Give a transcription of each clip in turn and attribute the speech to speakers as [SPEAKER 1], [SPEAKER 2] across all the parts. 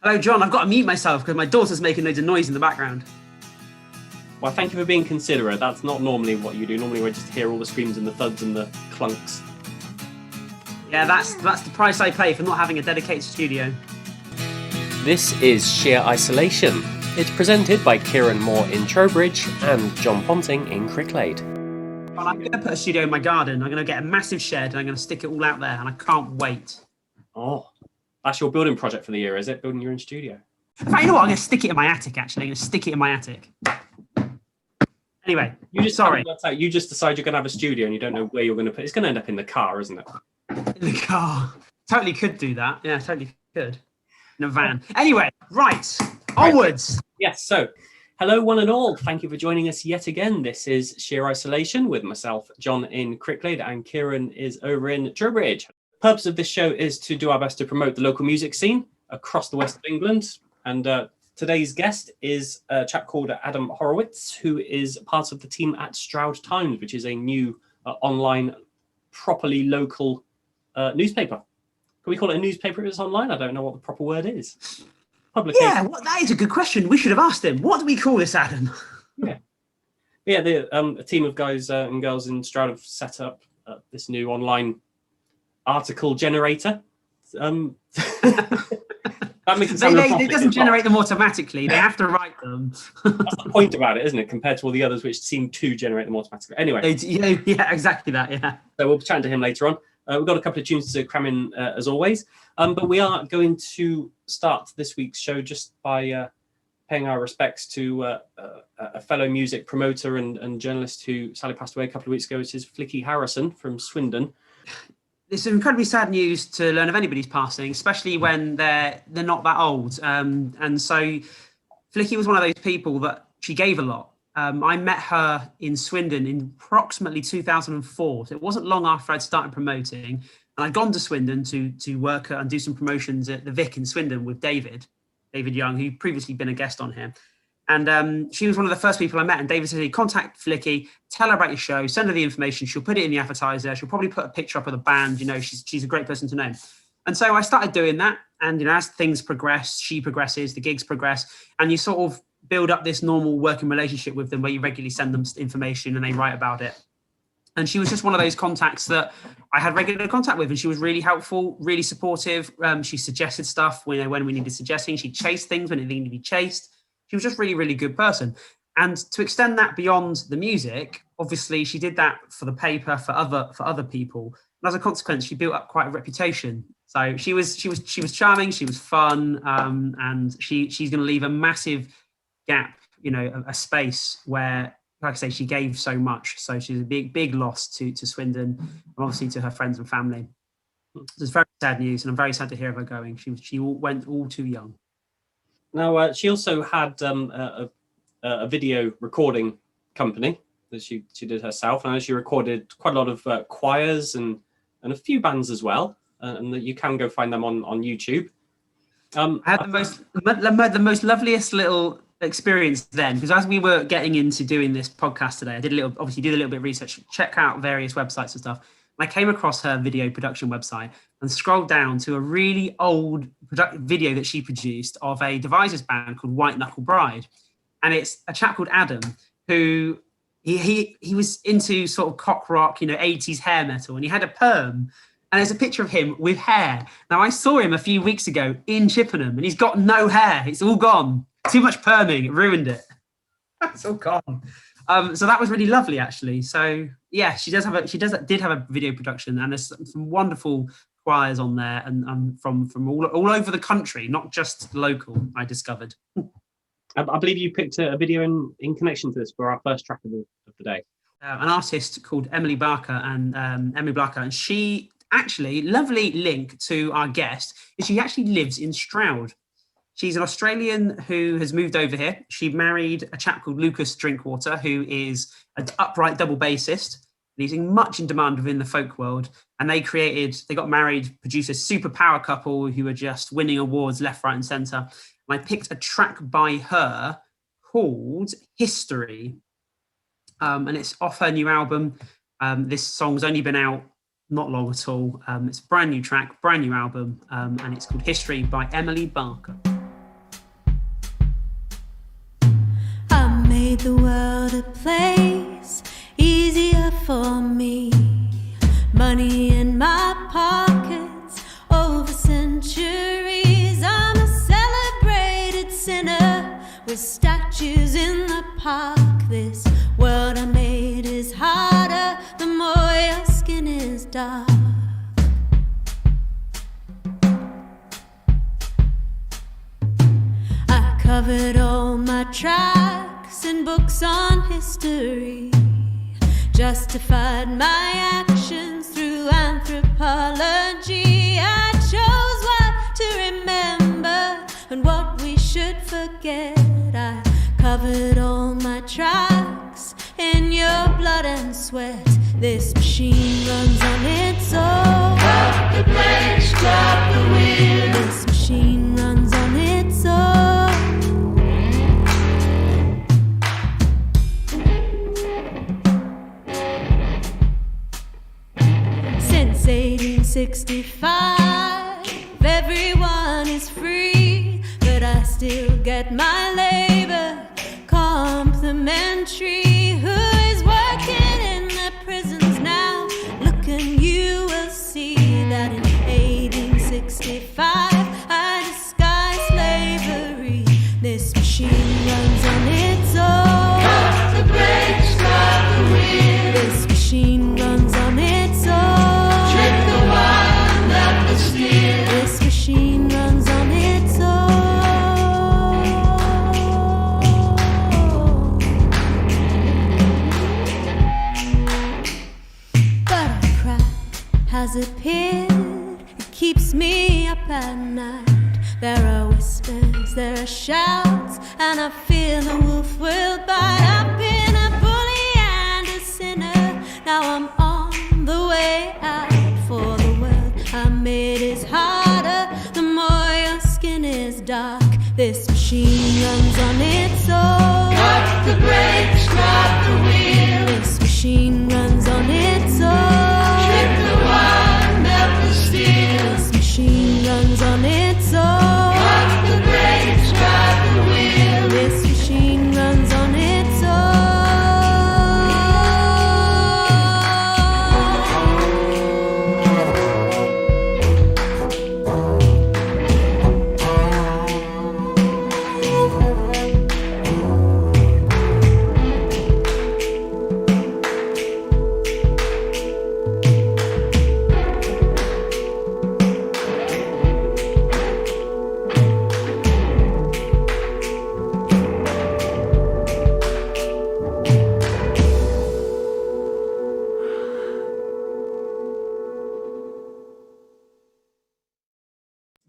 [SPEAKER 1] Hello, John. I've got to mute myself because my daughter's making loads of noise in the background.
[SPEAKER 2] Well, thank you for being considerate. That's not normally what you do. Normally we just hear all the screams and the thuds and the clunks.
[SPEAKER 1] Yeah, that's the price I pay for not having a dedicated studio.
[SPEAKER 3] This is Sheer Isolation. It's presented by Kieran Moore in Trowbridge and Jon Ponting in Cricklade.
[SPEAKER 1] Well, I'm going to put a studio in my garden. I'm going to get a massive shed and I'm going to stick it all out there, and I can't wait.
[SPEAKER 2] Oh, that's your building project for the year, is it? Building your own studio?
[SPEAKER 1] In fact, you know what? I'm going to stick it in my attic, actually. I'm going to stick it in my attic. Anyway,
[SPEAKER 2] You just decide you're going to have a studio and you don't know where you're going to put it. It's going to end up in the car, isn't it?
[SPEAKER 1] In the car. Totally could do that. Yeah, totally could. In a van. Anyway, right. Onwards.
[SPEAKER 2] Yes, so hello one and all. Thank you for joining us yet again. This is Sheer Isolation with myself, John in Cricklade, and Kieran is over in Trowbridge. The purpose of this show is to do our best to promote the local music scene across the west of England. And today's guest is a chap called Adam Horovitz, who is part of the team at Stroud Times, which is a new online, properly local newspaper. Can we call it a newspaper if it's online? I don't know what the proper word is. Publication.
[SPEAKER 1] Yeah, that is a good question. We should have asked him. What do we call this, Adam?
[SPEAKER 2] Yeah. A team of guys and girls in Stroud have set up this new online article generator. That makes
[SPEAKER 1] it doesn't generate them automatically. They have to write them.
[SPEAKER 2] That's the point about it, isn't it? Compared to all the others which seem to generate them automatically. Anyway.
[SPEAKER 1] Yeah, exactly that, yeah.
[SPEAKER 2] So we'll be chatting to him later on. We've got a couple of tunes to cram in as always. But we are going to start this week's show just by paying our respects to a fellow music promoter and journalist who sadly passed away a couple of weeks ago. It is Flicky Harrison from Swindon.
[SPEAKER 1] It's incredibly sad news to learn of anybody's passing, especially when they're not that old. And so Flicky was one of those people that she gave a lot. I met her in Swindon in approximately 2004. So it wasn't long after I'd started promoting. And I'd gone to Swindon to work and do some promotions at the Vic in Swindon with David Young, who'd previously been a guest on here. And she was one of the first people I met. And David said, contact Flicky, tell her about your show, send her the information. She'll put it in the advertiser. She'll probably put a picture up of the band. You know, she's a great person to know. And so I started doing that. And, you know, as things progress, she progresses, the gigs progress, and you sort of build up this normal working relationship with them where you regularly send them information and they write about it. And she was just one of those contacts that I had regular contact with, and she was really helpful, really supportive. She suggested stuff when we needed suggesting. She chased things when it needed to be chased. She was just really, really good person. And to extend that beyond the music, obviously she did that for the paper, for other people. And as a consequence, she built up quite a reputation. So she was charming, she was fun, and she's going to leave a massive gap, you know, a space where, like I say, she gave so much. So she's a big loss to Swindon and obviously to her friends and family. It's very sad news, and I'm very sad to hear of her going. She went all too young.
[SPEAKER 2] Now, she also had a video recording company that she did herself, and she recorded quite a lot of choirs and a few bands as well, and that you can go find them on YouTube.
[SPEAKER 1] I had the most loveliest little experience then, because as we were getting into doing this podcast today, I did a little bit of research, check out various websites and stuff. And I came across her video production website and scrolled down to a really old video that she produced of a devisers band called White Knuckle Bride. And it's a chap called Adam who he was into sort of cock rock, you know, 80s hair metal, and he had a perm. And there's a picture of him with hair. Now, I saw him a few weeks ago in Chippenham, and he's got no hair. It's all gone. Too much perming. It ruined it. It's all gone. So that was really lovely, actually. So yeah, she did have a video production, and there's some wonderful choirs on there, and from all over the country, not just local. I discovered.
[SPEAKER 2] I believe you picked a video in connection to this for our first track of the day.
[SPEAKER 1] An artist called Emily Barker, and she actually, lovely link to our guest, is she actually lives in Stroud. She's an Australian who has moved over here. She married a chap called Lucas Drinkwater, who is an upright double bassist. He's much in demand within the folk world. And they got married, produced a super power couple who are just winning awards left, right, and centre. And I picked a track by her called History. And it's off her new album. This song's only been out not long at all. It's a brand new track, brand new album, and it's called History by Emily Barker.
[SPEAKER 4] made the world a place easier for me. Money in my pockets over centuries. I'm a celebrated sinner with statues in the park. This world I made is harder the more your skin is dark. I covered all my tracks in books on history, justified my actions through anthropology. I chose what to remember and what we should forget. I covered all my tracks in your blood and sweat. This machine runs on its own. Cut the brakes, stop the wheel. This machine runs on its own. Since 1865, everyone is free, but I still get my labor complimentary. Who is working in the prisons now? Look and you will see that in 1865 I disguised slavery. This machine runs on its own. Cut the brakes, stop the wheel. This machine runs on its own. Trick the wire, that the steel. This machine runs on its own. But a crack has appeared. It keeps me up at night. There are whispers, there are shouts, and I fear the wolf will bite. I've been a bully and a sinner. Now I'm on the way out. For the world I made is harder the more your skin is dark. This machine runs on its own. Cut the brakes, stop the wheel. This machine runs on its own. Trip the wire, melt the steel. This machine runs on its own. Cut the brakes, stop the wheel. This machine runs on its own.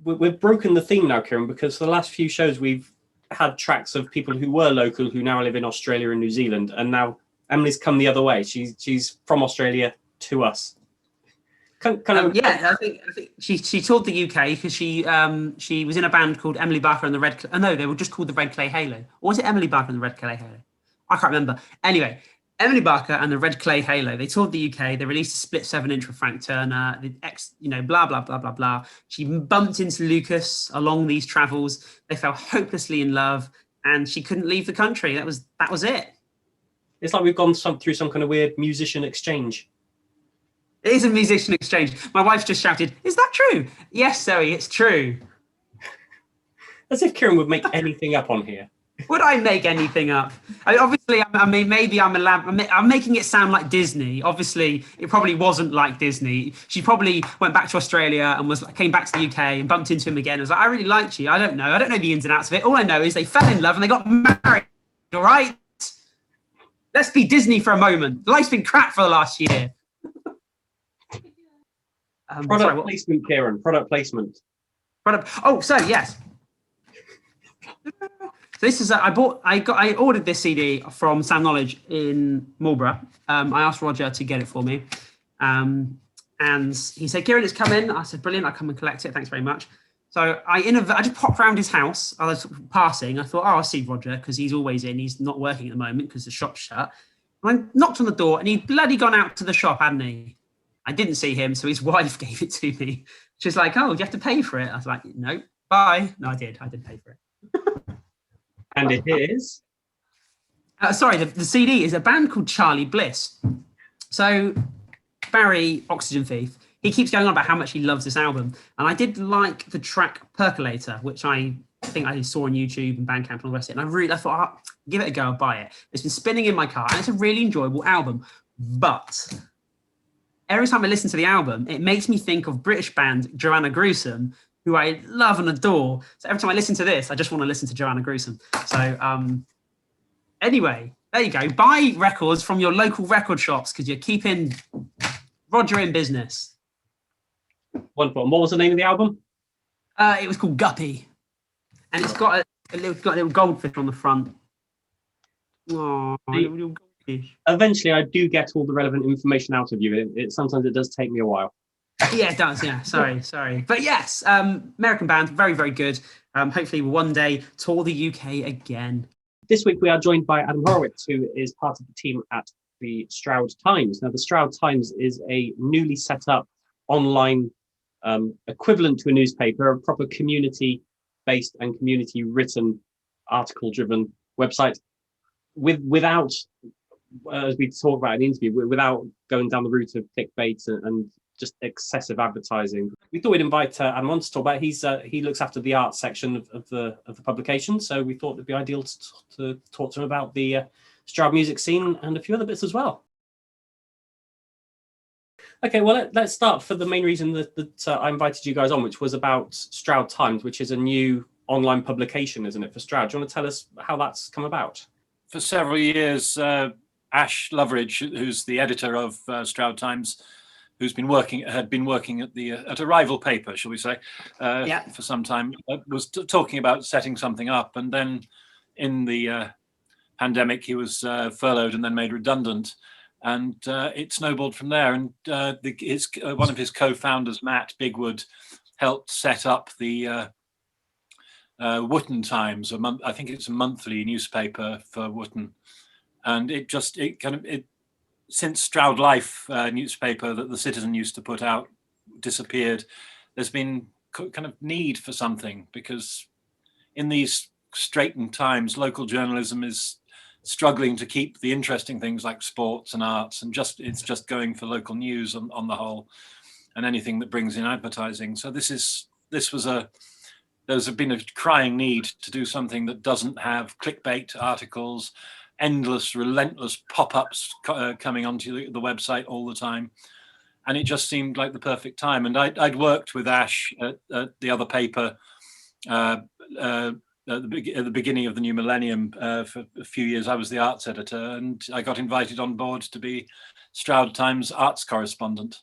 [SPEAKER 2] We've broken the theme now, Kieran, because for the last few shows we've had tracks of people who were local who now live in Australia and New Zealand, and now Emily's come the other way. She's from Australia to us.
[SPEAKER 1] I think she toured the UK because she was in a band called Emily Barker and the Red. No, they were just called the Red Clay Halo. Or was it Emily Barker and the Red Clay Halo? I can't remember. Anyway, Emily Barker and the Red Clay Halo. They toured the UK. They released a split 7-inch with Frank Turner. Blah blah blah blah blah. She bumped into Lucas along these travels. They fell hopelessly in love, and she couldn't leave the country. That was it.
[SPEAKER 2] It's like we've gone through some kind of weird musician exchange.
[SPEAKER 1] It is a musician exchange. My wife just shouted, "Is that true?" Yes, Zoe, it's true.
[SPEAKER 2] As if Kieran would make anything up on here.
[SPEAKER 1] Would I make anything up? Obviously, maybe I'm making it sound like Disney. Obviously, it probably wasn't like Disney. She probably went back to Australia and came back to the UK and bumped into him again. And was like, I really liked you. I don't know the ins and outs of it. All I know is they fell in love and they got married. All right? Let's be Disney for a moment. Life's been crap for the last year.
[SPEAKER 2] Product placement, Kieran. Product placement.
[SPEAKER 1] Oh, so yes. So this is I ordered this CD from Sound Knowledge in Marlborough. I asked Roger to get it for me, and he said, "Kieran, it's coming." I said, "Brilliant! I'll come and collect it. Thanks very much." So I just popped around his house. I was passing. I thought, "Oh, I'll see Roger because he's always in. He's not working at the moment because the shop's shut." And I knocked on the door, and he'd bloody gone out to the shop, hadn't he? I didn't see him, so his wife gave it to me. She's like, "Oh, you have to pay for it." I was like, "No, bye." No, I did pay for it.
[SPEAKER 2] And it is
[SPEAKER 1] Sorry, the CD is a band called Charlie Bliss. So Barry, Oxygen Thief, he keeps going on about how much he loves this album. And I did like the track Percolator, which I think I saw on YouTube and Bandcamp and all the rest of it. And I thought, oh, give it a go, I'll buy it. It's been spinning in my car, and it's a really enjoyable album. But every time I listen to the album, it makes me think of British band Joanna Gruesome, who I love and adore. So every time I listen to this, I just want to listen to Joanna Gruesome. So anyway, there you go. Buy records from your local record shops because you're keeping Roger in business.
[SPEAKER 2] Wonderful. And what was the name of the album?
[SPEAKER 1] It was called Guppy. And it's got a little goldfish on the front. Oh, a little goldfish.
[SPEAKER 2] Eventually, I do get all the relevant information out of you. Sometimes it does take me a while.
[SPEAKER 1] Yeah, it does. Yeah, sorry. But yes, American band, very, very good. Hopefully we'll one day tour the UK again.
[SPEAKER 2] This week we are joined by Adam Horovitz, who is part of the team at the Stroud Times. Now, the Stroud Times is a newly set up online equivalent to a newspaper, a proper community-based and community-written, article-driven website without, as we talked about in the interview, without going down the route of clickbait and just excessive advertising. We thought we'd invite Adam on to talk about. He looks after the arts section of the publication, so we thought it'd be ideal to talk to him about the Stroud music scene and a few other bits as well. Okay, well, let's start for the main reason that I invited you guys on, which was about Stroud Times, which is a new online publication, isn't it, for Stroud? Do you want to tell us how that's come about?
[SPEAKER 5] For several years, Ash Loveridge, who's the editor of Stroud Times, who's had been working at a rival paper, shall we say, for some time, was talking about setting something up, and then in the pandemic, he was furloughed and then made redundant. And it snowballed from there. And one of his co-founders, Matt Bigwood, helped set up the Wootton Times. I think it's a monthly newspaper for Wootton. And since Stroud Life newspaper that the Citizen used to put out disappeared, there's been kind of need for something, because in these straitened times, local journalism is struggling to keep the interesting things like sports and arts, and it's just going for local news on the whole, and anything that brings in advertising. So there's been a crying need to do something that doesn't have clickbait articles, endless, relentless pop-ups coming onto the website all the time, and it just seemed like the perfect time. And I'd worked with Ash at the other paper at the beginning of the new millennium for a few years. I was the arts editor, and I got invited on board to be Stroud Times Arts Correspondent.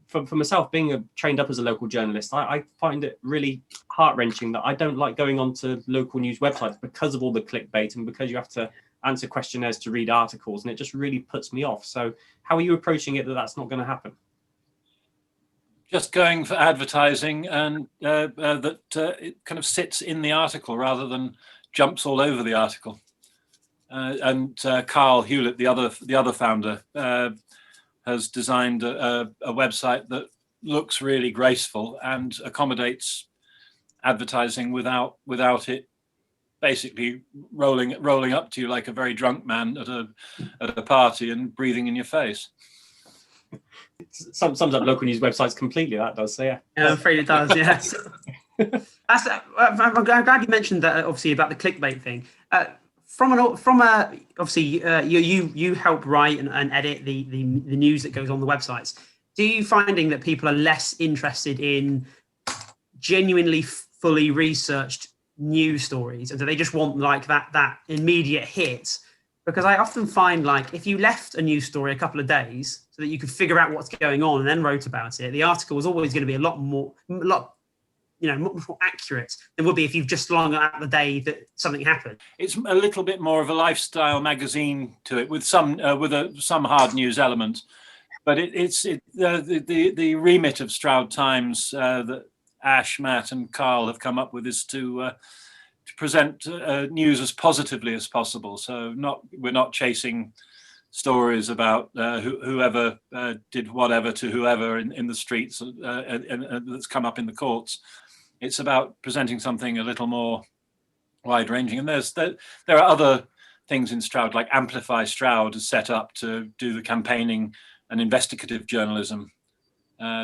[SPEAKER 2] For myself, being trained up as a local journalist, I find it really heart-wrenching that I don't like going onto local news websites because of all the clickbait and because you have to answer questionnaires to read articles, and it just really puts me off. So how are you approaching it that's not going to happen?
[SPEAKER 5] Just going for advertising, and that it kind of sits in the article rather than jumps all over the article. And Carl Hewlett, the other founder, has designed a website that looks really graceful and accommodates advertising without it basically rolling up to you like a very drunk man at a party and breathing in your face.
[SPEAKER 2] Sums up local news websites completely, that does. So yeah,
[SPEAKER 1] I'm afraid it does. Yes. I'm glad you mentioned that. Obviously, about the clickbait thing. You help write and edit the news that goes on the websites. Do you finding that people are less interested in genuinely fully researched news stories, and do they just want like that immediate hit? Because I often find, like, if you left a news story a couple of days so that you could figure out what's going on and then wrote about it, the article was always going to be a lot more accurate than would be if you've just slung out the day that something happened.
[SPEAKER 5] It's a little bit more of a lifestyle magazine to it, with some hard news element, but the remit of Stroud Times that Ash, Matt, and Carl have come up with is to present news as positively as possible. So we're not chasing stories about whoever did whatever to whoever in the streets and that's come up in the courts. It's about presenting something a little more wide-ranging. And there are other things in Stroud, like Amplify Stroud, is set up to do the campaigning and investigative journalism.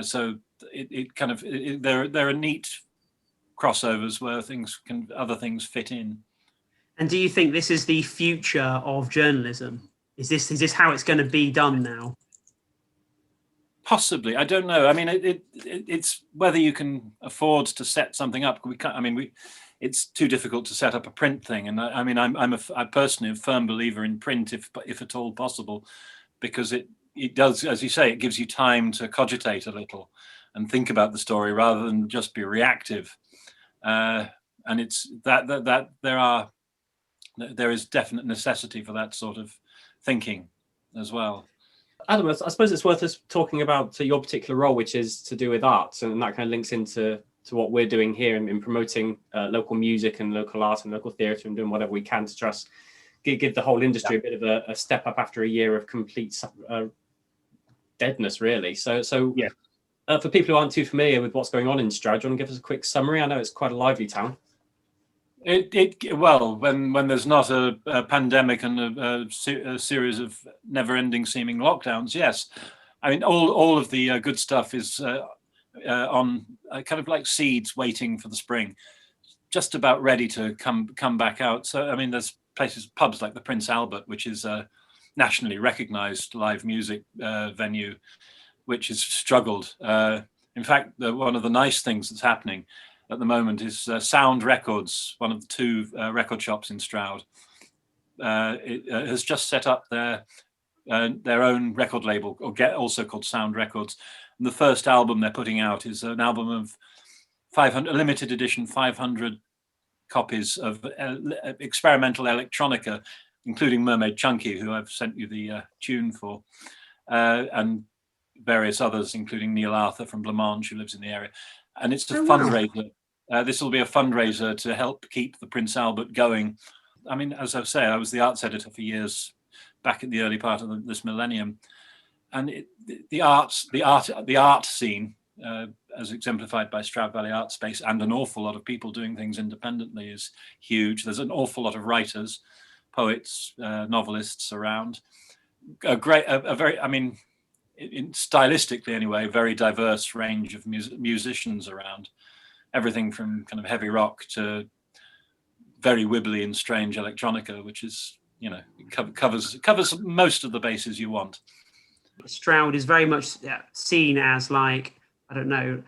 [SPEAKER 5] So there are neat crossovers where other things fit in.
[SPEAKER 1] And do you think this is the future of journalism? Is this how it's going to be done now?
[SPEAKER 5] Possibly, I don't know. I mean, it's whether you can afford to set something up. We can't. I mean, it's too difficult to set up a print thing. And I'm personally a firm believer in print, if at all possible, because it does, as you say, it gives you time to cogitate a little and think about the story rather than just be reactive. And it's that there is definite necessity for that sort of thinking as well.
[SPEAKER 2] Adam, I suppose it's worth us talking about your particular role, which is to do with arts, and that kind of links into what we're doing here in promoting local music and local art and local theatre, and doing whatever we can to just give the whole industry a bit of a step up after a year of complete deadness, really. So
[SPEAKER 5] yeah.
[SPEAKER 2] For people who aren't too familiar with what's going on in Stroud, do you want to give us a quick summary? I know it's quite a lively town.
[SPEAKER 5] Well, when there's not a pandemic and a series of never-ending seeming lockdowns, yes. I mean, all of the good stuff is on kind of like seeds waiting for the spring, just about ready to come back out. So I mean, there's pubs like the Prince Albert, which is a nationally recognised live music venue, which has struggled. In fact, one of the nice things that's happening at the moment is Sound Records, one of the two record shops in Stroud. It has just set up their own record label, also called Sound Records. And the first album they're putting out is an album of 500, a limited edition, 500 copies of experimental electronica, including Mermaid Chunky, who I've sent you the tune for, and various others, including Neil Arthur from Blancmange, who lives in the area. And it's a fundraiser. This will be a fundraiser to help keep the Prince Albert going. I mean, as I say, I was the arts editor for years back in the early part of this millennium, and the art scene, as exemplified by Stroud Valley Art Space, and an awful lot of people doing things independently, is huge. There's an awful lot of writers, poets, novelists around. Stylistically anyway, very diverse range of musicians around. Everything from kind of heavy rock to very wibbly and strange electronica, which is, covers most of the bases you want.
[SPEAKER 1] Stroud is very much seen as, like, I don't know,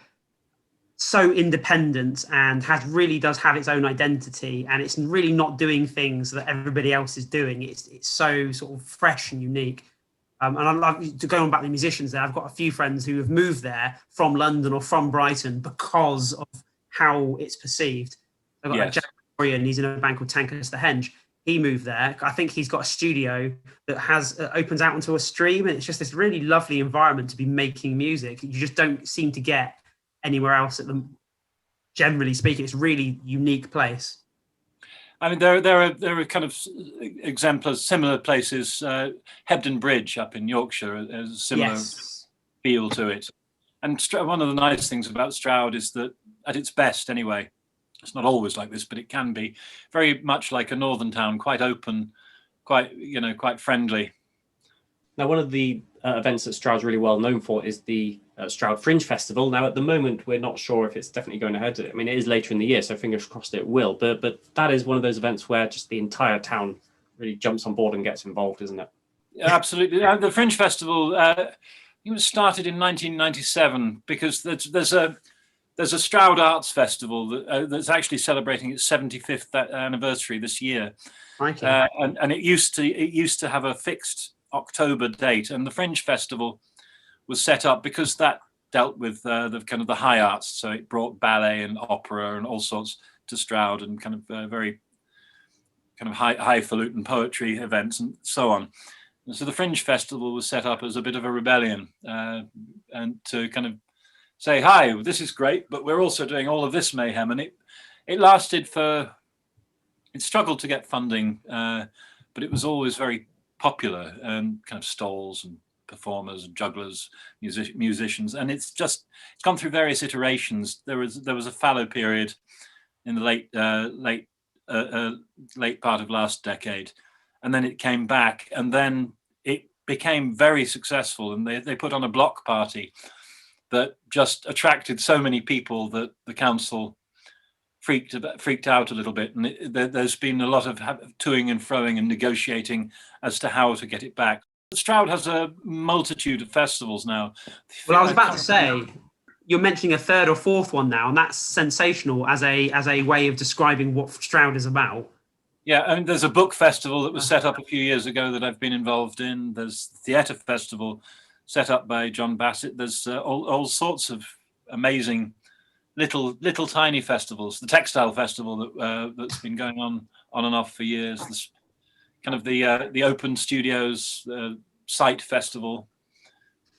[SPEAKER 1] so independent and really does have its own identity, and it's really not doing things that everybody else is doing. It's so sort of fresh and unique. And I love to go on about the musicians there. I've got a few friends who have moved there from London or from Brighton because of how it's perceived. I've got Jack Dorian, he's in a band called Tankers the Henge. He moved there. I think he's got a studio that has opens out onto a stream, and it's just this really lovely environment to be making music. You just don't seem to get anywhere else generally speaking. It's a really unique place.
[SPEAKER 5] I mean, there are kind of exemplars, similar places. Hebden Bridge up in Yorkshire has a similar feel to it. And one of the nice things about Stroud is that, at its best anyway, it's not always like this, but it can be very much like a northern town, quite open, quite friendly.
[SPEAKER 2] Now, one of the events that Stroud's really well known for is the Stroud Fringe Festival. Now, at the moment, we're not sure if it's definitely going ahead. I mean, it is later in the year, so fingers crossed it will. But that is one of those events where just the entire town really jumps on board and gets involved, isn't it?
[SPEAKER 5] Yeah, absolutely. The Fringe Festival, it was started in 1997 because there's a Stroud Arts Festival that's actually celebrating its 75th anniversary this year.
[SPEAKER 1] Okay.
[SPEAKER 5] And it used to have a fixed October date, and the Fringe Festival was set up because that dealt with the kind of the high arts. So it brought ballet and opera and all sorts to Stroud, and kind of very kind of highfalutin poetry events and so on. And so the Fringe Festival was set up as a bit of a rebellion, and to kind of say, hi, this is great, but we're also doing all of this mayhem. And it lasted it struggled to get funding, but it was always very popular, and kind of stalls and performers and jugglers, musicians. And it's gone through various iterations. There was a fallow period in the late part of last decade. and then it came back, and then it became very successful, and they put on a block party that just attracted so many people that the council freaked out a little bit, and there's been a lot of toing and froing and negotiating as to how to get it back. Stroud has a multitude of festivals now.
[SPEAKER 1] Well, I was about to say, you're mentioning a third or fourth one now, and that's sensational as a way of describing what Stroud is about.
[SPEAKER 5] Yeah, and there's a book festival that was set up a few years ago that I've been involved in. There's the theatre festival set up by John Bassett. There's all sorts of amazing little tiny festivals. The textile festival that's been going on and off for years. There's kind of the Open Studios site festival.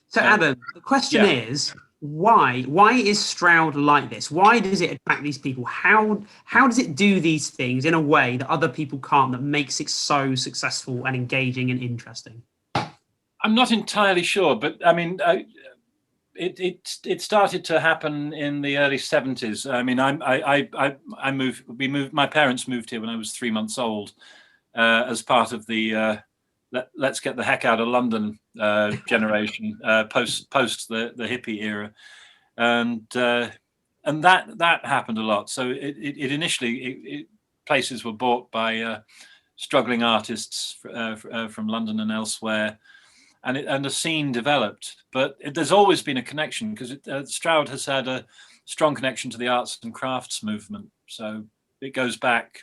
[SPEAKER 1] So Adam, the question is, why is Stroud like this? Why does it attract these people? How does it do these things in a way that other people can't, that makes it so successful and engaging and interesting?
[SPEAKER 5] I'm not entirely sure, but I mean, it started to happen in the early 70s. I mean, my parents moved here when I was 3 months old, as part of the let's get the heck out of London generation, post the hippie era, and that happened a lot. So it initially places were bought by struggling artists from London and elsewhere, and a scene developed. But there's always been a connection, because Stroud has had a strong connection to the arts and crafts movement. So it goes back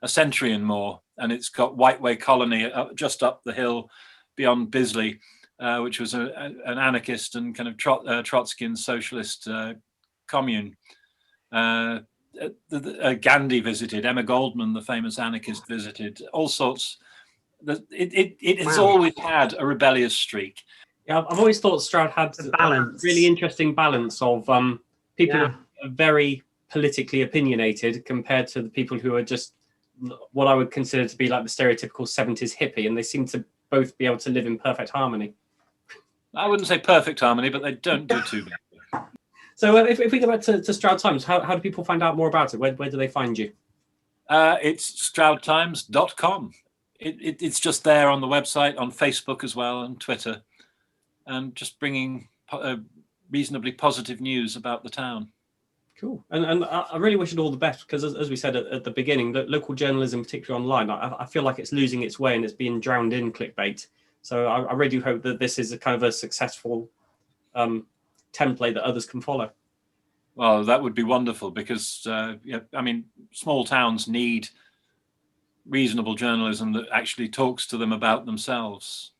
[SPEAKER 5] a century and more, and it's got Whiteway Colony just up the hill beyond Bisley, which was an anarchist and kind of Trotskyan socialist commune. Gandhi visited, Emma Goldman, the famous anarchist, visited, all sorts. It has always had a rebellious streak.
[SPEAKER 2] Yeah, I've always thought Stroud had a really interesting balance of people who are very politically opinionated compared to the people who are just what I would consider to be like the stereotypical 70s hippie, and they seem to both be able to live in perfect harmony.
[SPEAKER 5] I wouldn't say perfect harmony, but they don't do too bad.
[SPEAKER 2] So if we go back to Stroud Times, how do people find out more about it? Where do they find you?
[SPEAKER 5] It's stroudtimes.com. It's just there on the website, on Facebook as well, and Twitter, and just bringing reasonably positive news about the town.
[SPEAKER 2] Cool. And I really wish it all the best, because as we said at the beginning, that local journalism, particularly online, I feel like it's losing its way and it's being drowned in clickbait. So I really do hope that this is a kind of a successful template that others can follow.
[SPEAKER 5] Well, that would be wonderful, because I mean, small towns need reasonable journalism that actually talks to them about themselves.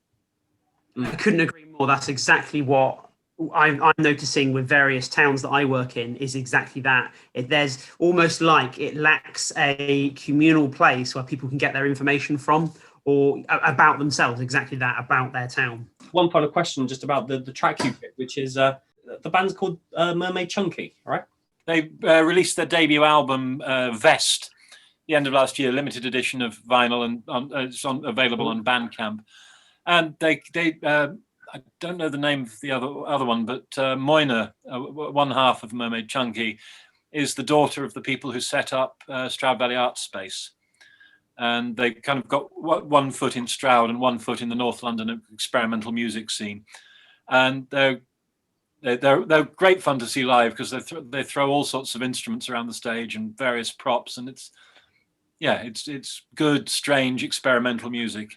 [SPEAKER 1] I couldn't agree more. That's exactly what I'm noticing with various towns that I work in, is exactly that. There's almost like it lacks a communal place where people can get their information from, or about themselves, exactly that, about their town. One
[SPEAKER 2] final question just about the track you picked, which is the band's called Mermaid Chunky, right?
[SPEAKER 5] They released their debut album, Vest, the end of last year, limited edition of vinyl, and it's available on Bandcamp. And they I don't know the name of the other one, but Moyna, one half of Mermaid Chunky, is the daughter of the people who set up Stroud Valley Arts Space. And they kind of got 1 foot in Stroud and 1 foot in the North London experimental music scene. And they're great fun to see live, because they throw all sorts of instruments around the stage and various props, and it's good, strange, experimental music.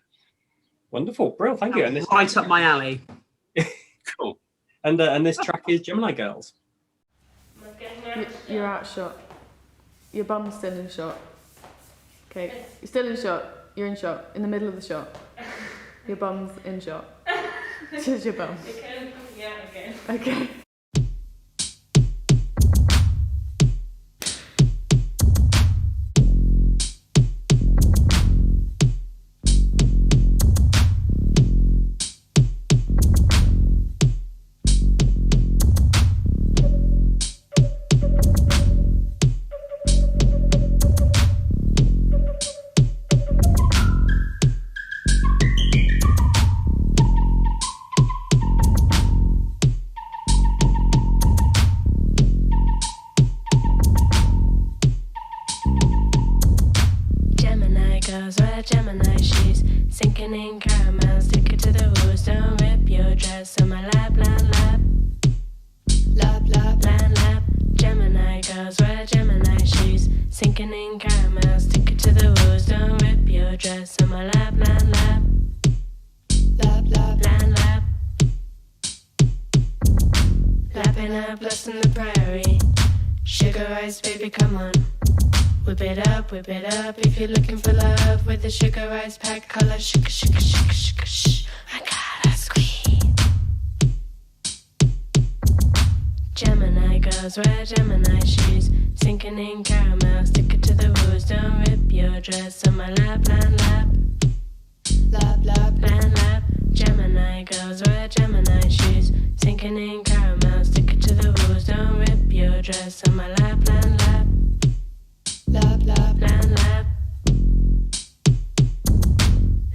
[SPEAKER 2] Wonderful, brilliant, thank you. And this
[SPEAKER 1] right up my alley.
[SPEAKER 5] Cool.
[SPEAKER 2] And this track is Gemini Girls.
[SPEAKER 6] You're out shot. Your bum's still in shot. Okay, you're still in shot. You're in shot. In the middle of the shot. Your bum's in shot. Just your bum.
[SPEAKER 7] Yeah, okay.
[SPEAKER 6] Okay.
[SPEAKER 7] girls wear Gemini shoes, sinking in caramel, stick it to the rules, don't rip your dress on my lap, lap, lap. Lap, lap, lap, lap. Gemini girls wear Gemini shoes, sinking in caramel, stick it to the rules, don't rip your dress on my lap, lap, lap. Lap, lap, lap, lap. Lapping up, lost in the prairie. Sugar eyes, baby, come on. Whip it up, if you're looking for love. With the sugar eyes pack color, sugar, sugar, sugar, sugar, shh. I gotta squeeze. Gemini girls wear Gemini shoes, sinking in caramel, stick it to the rules, don't rip your dress on my lap, lap, lap. Lap, lap, lap, lap. Gemini girls wear Gemini shoes, sinking in caramel, stick it to the rules, don't rip your dress on my lap, lap, lap. Lap, lap, lap, lap.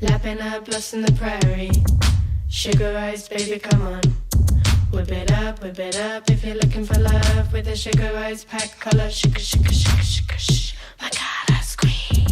[SPEAKER 7] Lapping up, lost in the prairie. Sugar eyes, baby, come on. Whip it up, if you're looking for love. With the sugar eyes pack color, sugar, sugar, sugar, sugar, shh. My God, I squeeze.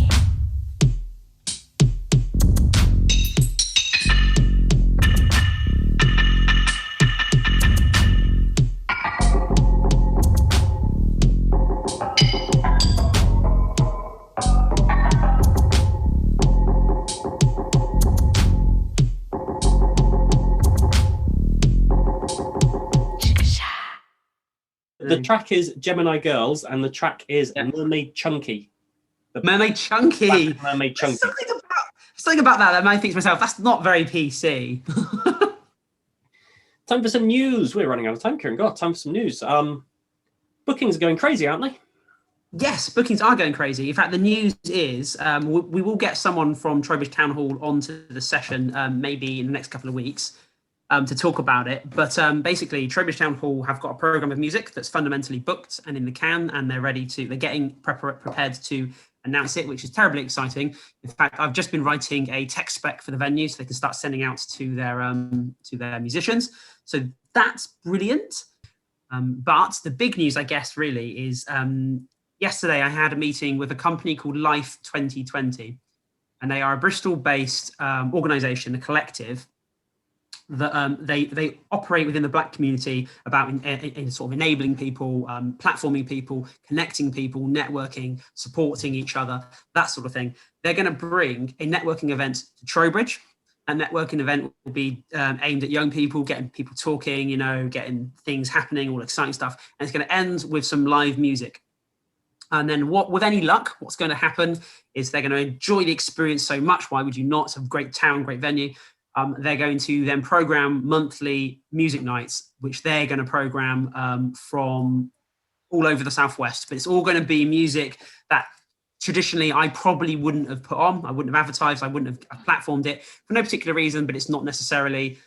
[SPEAKER 2] The track is Gemini Girls, and the track is Mermaid Chunky.
[SPEAKER 1] Mermaid Chunky.
[SPEAKER 2] Mermaid Chunky.
[SPEAKER 1] Something about that I think to myself, that's not very PC.
[SPEAKER 2] Time for some news. We're running out of time, Kieran. God, time for some news. Bookings are going crazy, aren't they?
[SPEAKER 1] Yes, bookings are going crazy. In fact, the news is we will get someone from Trowbridge Town Hall onto the session maybe in the next couple of weeks. To talk about it, but basically Trowbridge Town Hall have got a programme of music that's fundamentally booked and in the can, and they're getting prepared to announce it, which is terribly exciting. In fact, I've just been writing a tech spec for the venue so they can start sending out to their musicians. So that's brilliant. But the big news, I guess, really is yesterday I had a meeting with a company called Life 2020, and they are a Bristol-based organisation, a collective, that they operate within the Black community about in sort of enabling people, platforming people, connecting people, networking, supporting each other, that sort of thing. They're going to bring a networking event to Trowbridge. A networking event will be aimed at young people, getting people talking, getting things happening, all exciting stuff. And it's going to end with some live music. And then with any luck, what's going to happen is they're going to enjoy the experience so much. Why would you not? It's a great town, great venue. They're going to then program monthly music nights, which they're going to program from all over the Southwest. But it's all going to be music that traditionally I probably wouldn't have put on. I wouldn't have advertised. I wouldn't have platformed it for no particular reason, but it's not necessarily,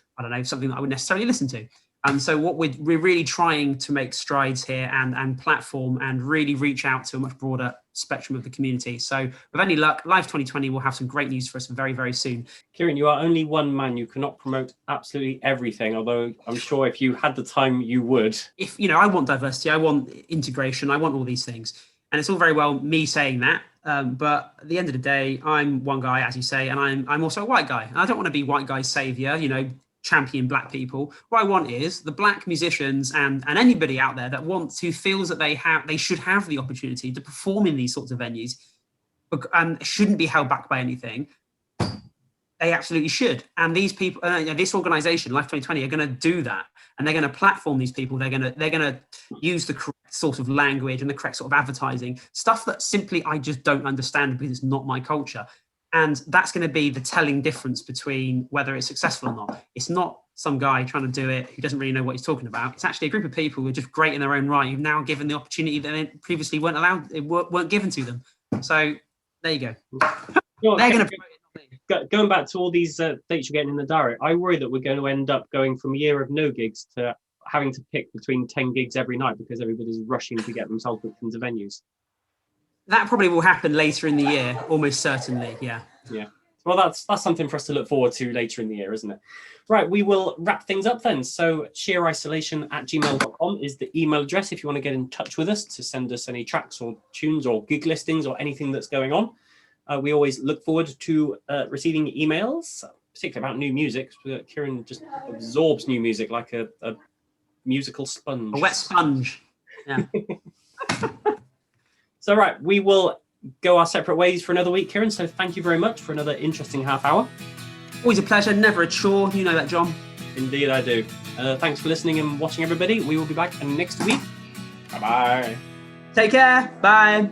[SPEAKER 1] something that I would necessarily listen to. And so what we're really trying to make strides here and platform and really reach out to a much broader spectrum of the community. So with any luck, Live 2020 will have some great news for us very, very soon.
[SPEAKER 2] Kieran, you are only one man. You cannot promote absolutely everything, although I'm sure if you had the time, you would.
[SPEAKER 1] I want diversity, I want integration, I want all these things. And it's all very well me saying that. But at the end of the day, I'm one guy, as you say, and I'm also a white guy. And I don't want to be white guy's savior, champion Black people. What I want is the Black musicians and anybody out there who feels that they should have the opportunity to perform in these sorts of venues and shouldn't be held back by anything. They absolutely should. And these people, this organisation, Life 2020, are going to do that, and they're going to platform these people. They're going to use the correct sort of language and the correct sort of advertising, stuff that simply I just don't understand because it's not my culture. And that's going to be the telling difference between whether it's successful or not. It's not some guy trying to do it who doesn't really know what he's talking about. It's actually a group of people who are just great in their own right, who've now given the opportunity that they previously weren't given to them. So there you go. They're going to.
[SPEAKER 2] Going back to all these dates you're getting in the diary, I worry that we're going to end up going from a year of no gigs to having to pick between 10 gigs every night because everybody's rushing to get themselves booked into venues.
[SPEAKER 1] That probably will happen later in the year, almost certainly, yeah.
[SPEAKER 2] Yeah. Well, that's something for us to look forward to later in the year, isn't it? Right, we will wrap things up then. So sheerisolation@gmail.com is the email address if you want to get in touch with us to send us any tracks or tunes or gig listings or anything that's going on. We always look forward to receiving emails, particularly about new music. Kieran just absorbs new music like a musical sponge.
[SPEAKER 1] A wet sponge. Yeah.
[SPEAKER 2] So, right, we will go our separate ways for another week, Kieran. So thank you very much for another interesting half hour.
[SPEAKER 1] Always a pleasure, never a chore. You know that, John.
[SPEAKER 2] Indeed, I do. Thanks for listening and watching, everybody. We will be back next week. Bye-bye.
[SPEAKER 1] Take care. Bye.